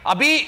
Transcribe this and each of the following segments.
ابھی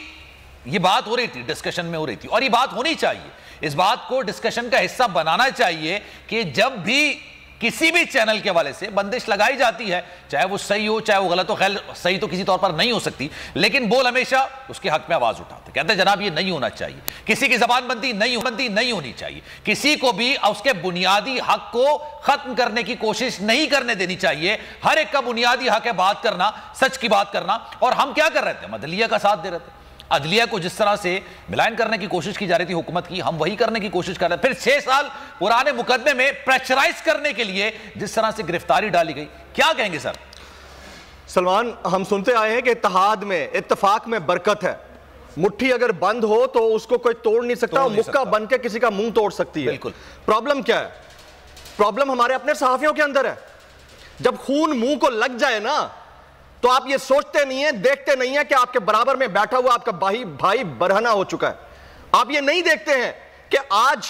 یہ بات ہو رہی تھی، ڈسکشن میں ہو رہی تھی، اور یہ بات ہونی چاہیے، اس بات کو ڈسکشن کا حصہ بنانا چاہیے کہ جب بھی کسی بھی چینل کے والے سے بندش لگائی جاتی ہے، چاہے وہ صحیح ہو چاہے وہ غلط ہو، خیر صحیح تو کسی طور پر نہیں ہو سکتی، لیکن بول ہمیشہ اس کے حق میں آواز اٹھاتے، کہتے ہیں جناب یہ نہیں ہونا چاہیے، کسی کی زبان بندی نہیں ہونی چاہیے، کسی کو بھی اس کے بنیادی حق کو ختم کرنے کی کوشش نہیں کرنے دینی چاہیے، ہر ایک کا بنیادی حق ہے بات کرنا، سچ کی بات کرنا، اور ہم کیا کر رہے تھے؟ ہم عدلیہ کا ساتھ دے رہے تھے، عدلیہ کو جس طرح سے ملائن کرنے کی کوشش کی جا رہی تھی حکومت کی، ہم وہی کرنے کی کوشش کر رہے ہیں، پھر 6 سال پرانے مقدمے میں پریشرائز کرنے کے لیے جس طرح سے گرفتاری ڈالی گئی، کیا کہیں گے سر؟ سلمان، ہم سنتے آئے ہیں کہ اتحاد میں، اتفاق میں برکت ہے، مٹھی اگر بند ہو تو اس کو کوئی توڑ نہیں سکتا، مکہ بن کے کسی کا منہ توڑ سکتی ہے۔ پرابلم کیا ہے؟ پرابلم ہمارے اپنے صحافیوں کے اندر ہے۔ جب خون منہ کو لگ جائے نا تو آپ یہ سوچتے نہیں ہیں، دیکھتے نہیں ہیں کہ آپ کے برابر میں بیٹھا ہوا آپ کا بھائی برہنہ ہو چکا ہے۔ آپ یہ نہیں دیکھتے ہیں کہ آج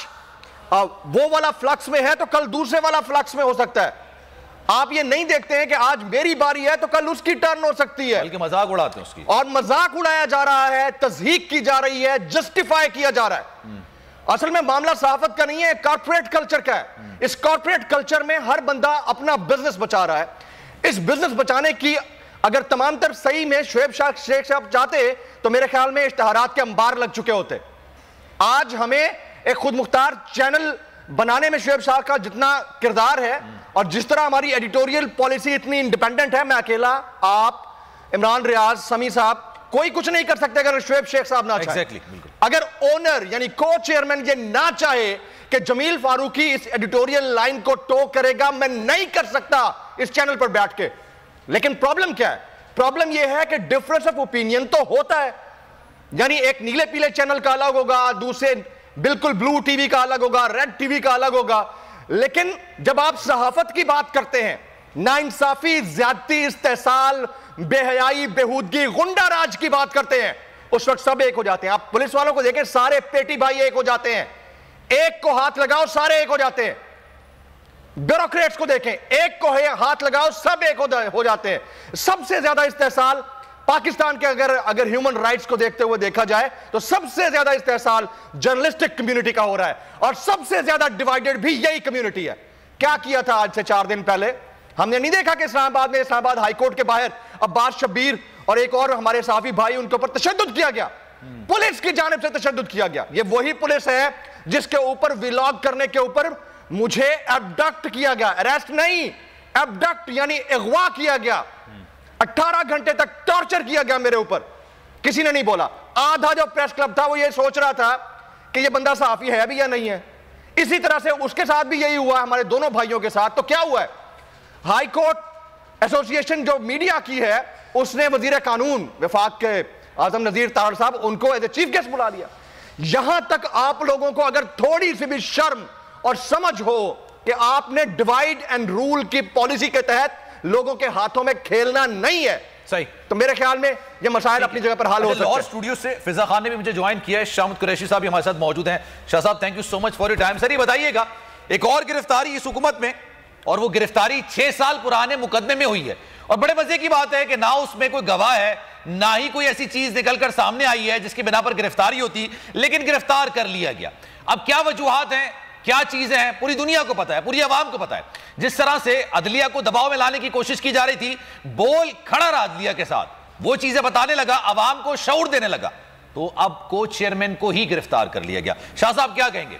وہ والا فلکس میں ہے تو کل دوسرے والا فلکس میں ہو سکتا ہے۔ آپ یہ نہیں دیکھتے ہیں کہ آج میری باری ہے تو کل اس کی ٹرن ہو سکتی ہے، بلکہ مذاق اڑاتے ہیں اس کی، اور مذاق اڑایا جا رہا ہے، تضحیک کی جا رہی ہے، جسٹیفائی کیا جا رہا ہے۔ اصل میں معاملہ صحافت کا نہیں ہے، کارپوریٹ کلچر کا ہے۔ اس کارپوریٹ کلچر میں ہر بندہ اپنا بزنس بچا رہا ہے۔ اس بزنس بچانے کی اگر تمام تر صحیح میں شعیب شیخ صاحب چاہتے تو میرے خیال میں اشتہارات کے انبار لگ چکے ہوتے۔ آج ہمیں ایک خود مختار چینل بنانے میں شعیب شاہ کا جتنا کردار ہے اور جس طرح ہماری ایڈیٹوریل پالیسی اتنی انڈیپینڈنٹ ہے، میں اکیلا، آپ، عمران ریاض، سمی صاحب، کوئی کچھ نہیں کر سکتے اگر شعیب شیخ صاحب نہ چاہے۔ اگر اونر یعنی کو چیئرمین یہ نہ چاہے کہ جمیل فاروقی اس ایڈیٹوریل لائن کو ٹو کرے گا، میں نہیں کر سکتا اس چینل پر بیٹھ کے۔ لیکن پرابلم کیا ہے؟ پرابلم یہ ہے کہ ڈیفرنس آف اوپینین تو ہوتا ہے، یعنی ایک نیلے پیلے چینل کا الگ ہوگا، دوسرے بالکل بلو ٹی وی کا الگ ہوگا، ریڈ ٹی وی کا الگ ہوگا۔ لیکن جب آپ صحافت کی بات کرتے ہیں، ناانصافی، زیادتی، استحصال، بے حیائی، بےہودگی، غنڈہ راج کی بات کرتے ہیں، اس وقت سب ایک ہو جاتے ہیں۔ آپ پولیس والوں کو دیکھیں، سارے پیٹی بھائی ایک ہو جاتے ہیں، ایک کو ہاتھ لگاؤ سارے ایک ہو جاتے ہیں۔ بیوروکریٹس کو دیکھیں، ایک کو ہاتھ لگاؤ سب ایک ہو جاتے ہیں۔ سب سے زیادہ استحصال پاکستان کے اگر ہیومن رائٹس کو دیکھتے ہوئے دیکھا جائے تو سب سے زیادہ استحصال جرنلسٹک کمیونٹی کا ہو رہا ہے، اور سب سے زیادہ ڈیوائیڈڈ بھی یہی کمیونٹی ہے۔ کیا کیا تھا آج سے 4 دن پہلے؟ ہم نے نہیں دیکھا کہ اسلام آباد ہائی کورٹ کے باہر عباس شبیر اور ایک اور ہمارے صحافی بھائی، ان کے اوپر تشدد کیا گیا، پولیس کی جانب سے تشدد کیا گیا۔ یہ وہی پولیس ہے جس کے اوپر ولاگ کرنے کے اوپر مجھے ایبڈکٹ کیا گیا، اریسٹ نہیں، ایبڈکٹ یعنی اغوا کیا گیا، 18 گھنٹے تک ٹارچر کیا گیا میرے اوپر، کسی نے نہیں بولا۔ آدھا جو پریس کلب تھا وہ یہ سوچ رہا تھا کہ یہ بندہ صحافی ہے بھی یا نہیں ہے۔ اسی طرح سے اس کے ساتھ بھی یہی ہوا، ہمارے دونوں بھائیوں کے ساتھ۔ تو کیا ہوا ہے؟ ہائی کورٹ ایسوسی ایشن جو میڈیا کی ہے، اس نے وزیر قانون وفاق کے اعظم نذیر تارڑ صاحب ان کو ایز اے چیف گیسٹ بلا لیا۔ یہاں تک آپ لوگوں کو اگر تھوڑی سی بھی شرم اور سمجھ ہو کہ آپ نے ڈیوائیڈ اینڈ رول کی پالیسی کے تحت لوگوں کے ہاتھوں میں کھیلنا نہیں ہے، صحیح، تو میرے خیال میں یہ مسائل اپنی جگہ پر حل ہو سکتے ہیں۔ لاہور اسٹوڈیو سے فضا خان نے بھی مجھے جوائن کیا ہے، شاہ محمود قریشی صاحب بھی ہمارے ساتھ موجود ہیں۔ شاہ صاحب thank you so much for your time. Sir یہ بتائیے گا، ایک اور گرفتاری اس حکومت میں، اور وہ گرفتاری 6 سال پرانے مقدمے میں ہوئی ہے، اور بڑے مزے کی بات ہے کہ نہ اس میں کوئی گواہ ہے، نہ ہی کوئی ایسی چیز نکل کر سامنے آئی ہے جس کی بنا پر گرفتاری ہوتی، لیکن گرفتار کر لیا گیا۔ اب کیا وجوہات ہیں، کیا چیزیں ہیں، پوری دنیا کو پتا ہے، پوری عوام کو پتا ہے۔ جس طرح سے عدلیہ کو دباؤ میں لانے کی کوشش کی جا رہی تھی، بول کھڑا رہا عدلیہ کے ساتھ، وہ چیزیں بتانے لگا، عوام کو شعور دینے لگا، تو اب کو چیئرمین کو ہی گرفتار کر لیا گیا۔ شاہ صاحب کیا کہیں گے؟